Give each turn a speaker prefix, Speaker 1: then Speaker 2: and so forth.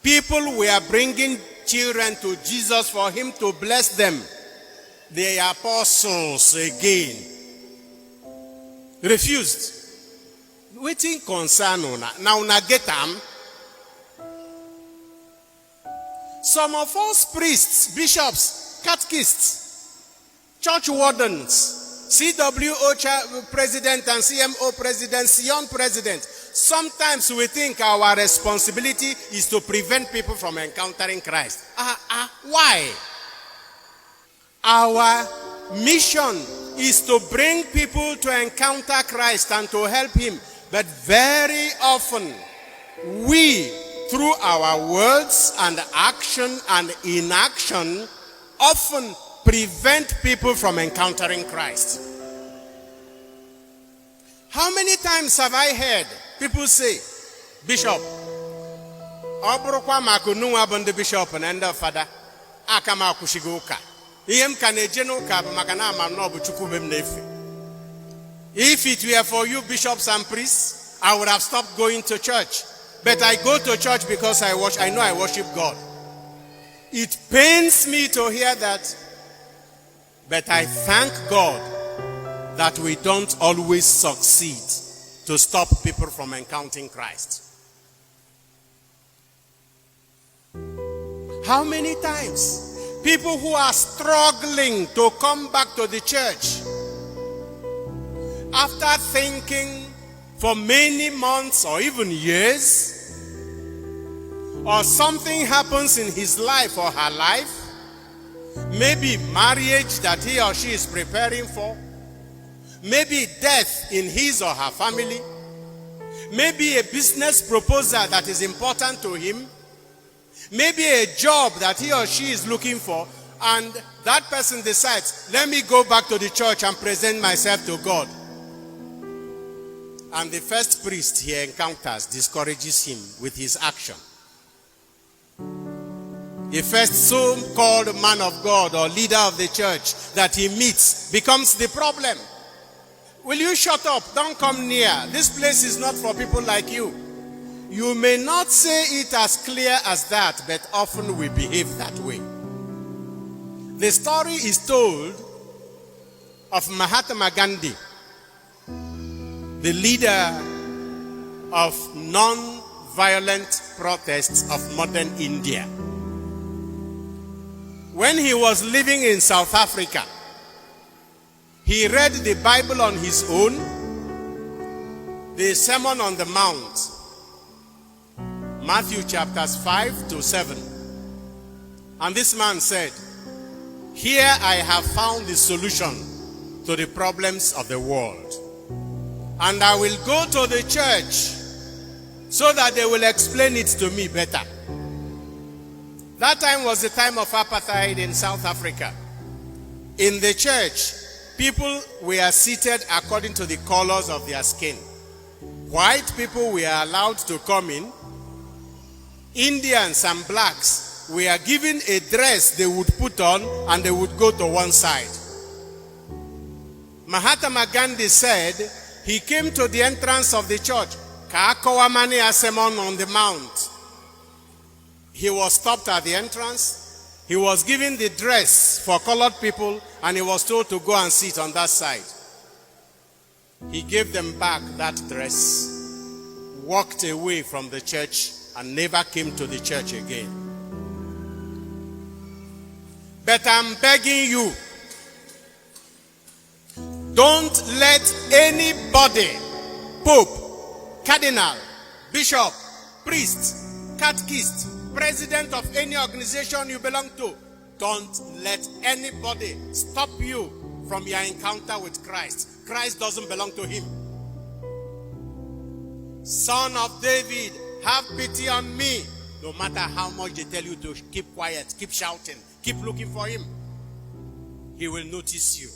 Speaker 1: People were bringing children to Jesus for him to bless them. The apostles again refused. Waiting concern una. Now una get them. Some of us priests, bishops, catechists, church wardens, CWO president and CMO president, Sion president. Sometimes we think our responsibility is to prevent people from encountering Christ. Why? Our mission is to bring people to encounter Christ and to help him. But very often, we, through our words and action and inaction, often prevent people from encountering Christ. How many times have I heard people say, Bishop, Obrokwa makununwa bonde bishop and enda father, akama kushigoka. Iem kanejenoka makana manobu chukubem nefi. If it were for you bishops and priests, I would have stopped going to church. But I go to church because I know I worship God. It pains me to hear that. But I thank God that we don't always succeed to stop people from encountering Christ. How many times people who are struggling to come back to the church, after thinking for many months or even years, or something happens in his life or her life, maybe marriage that he or she is preparing for, maybe death in his or her family, maybe a business proposal that is important to him, maybe a job that he or she is looking for, and that person decides, let me go back to the church and present myself to God. And the first priest he encounters discourages him with his action. The first so-called man of God or leader of the church that he meets becomes the problem. Will you shut up? Don't come near. This place is not for people like you. You may not say it as clear as that, but often we behave that way. The story is told of Mahatma Gandhi, the leader of non-violent protests of modern India. When he was living in South Africa, he read the Bible on his own, the Sermon on the Mount, Matthew chapters 5 to 7. And this man said, here I have found the solution to the problems of the world. And I will go to the church so that they will explain it to me better. That time was the time of apartheid in South Africa. In the church, people were seated according to the colors of their skin. White people were allowed to come in. Indians and blacks were given a dress they would put on and they would go to one side. Mahatma Gandhi said he came to the entrance of the church, Kaakowamani Asemon on the Mount. He was stopped at the entrance. He was given the dress for colored people and he was told to go and sit on that side. He gave them back that dress, walked away from the church and never came to the church again. But I'm begging you, don't let anybody, pope, cardinal, bishop, priest, catechist, president of any organization you belong to, don't let anybody stop you from your encounter with Christ. Christ doesn't belong to him. Son of David, have pity on me. No matter how much they tell you to keep quiet, keep shouting, keep looking for him, he will notice you.